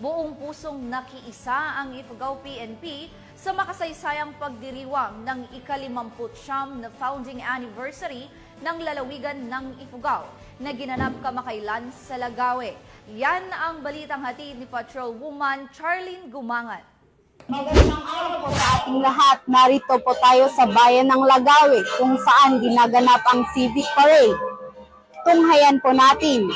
Buong pusong nakiisa ang Ifugao PNP sa makasaysayang pagdiriwang ng ika-59 na founding anniversary ng lalawigan ng Ifugao na ginanap kamakailan sa Lagawe. Yan ang balitang hatid ni Patrolwoman Charlene Gumangan. Magandang araw po sa ating lahat. Narito po tayo sa bayan ng Lagawe kung saan ginaganap ang Civic Parade. Tunghayan po natin.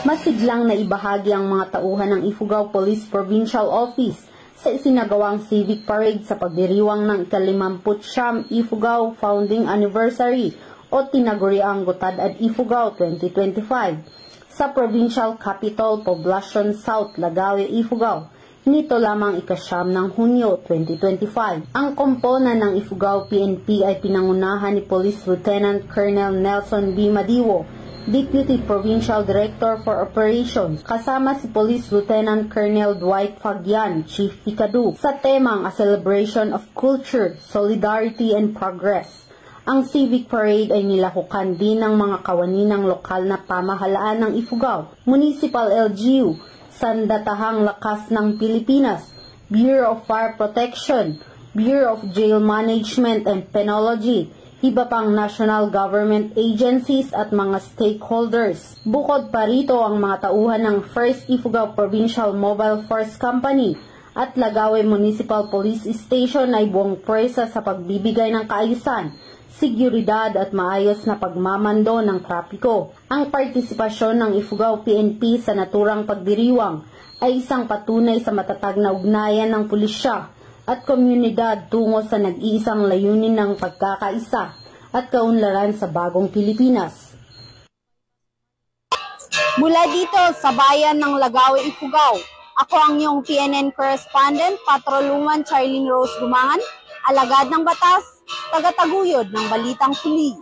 Masiglang na ibahagi ang mga tauhan ng Ifugao Police Provincial Office sa isinagawang Civic Parade sa pagdiriwang ng ika-59 Ifugao Founding Anniversary o tinaguriang Gotad at Ifugao 2025 sa Provincial Capital Poblacion South, Lagawe, Ifugao. Nito lamang ika-9 ng Hunyo 2025. Ang komponan ng Ifugao PNP ay pinangunahan ni Police Lieutenant Colonel Nelson B. Madiwo, Deputy Provincial Director for Operations, kasama si Police Lieutenant Colonel Dwight Fagian, Chief Ikadu, sa temang A Celebration of Culture, Solidarity and Progress. Ang Civic Parade ay nilahukan din ng mga kawani ng lokal na pamahalaan ng Ifugao, Municipal LGU, Sandatahang Lakas ng Pilipinas, Bureau of Fire Protection, Bureau of Jail Management and Penology, iba pang national government agencies at mga stakeholders. Bukod pa rito ang mga tauhan ng 1st Ifugao Provincial Mobile Force Company at Lagawe Municipal Police Station ay buong pwersa sa pagbibigay ng kaayusan, seguridad at maayos na pagmamando ng trapiko. Ang partisipasyon ng Ifugao PNP sa naturang pagdiriwang ay isang patunay sa matatag na ugnayan ng pulisya at komunidad tungo sa nag-iisang layunin ng pagkakaisa at kaunlaran sa bagong Pilipinas. Mula dito sa bayan ng Lagawe, Ifugao, ako ang iyong PNN correspondent, Patrolwoman Charlene Rose Gumangan, alagad ng batas, tagataguyod ng balitang pulis.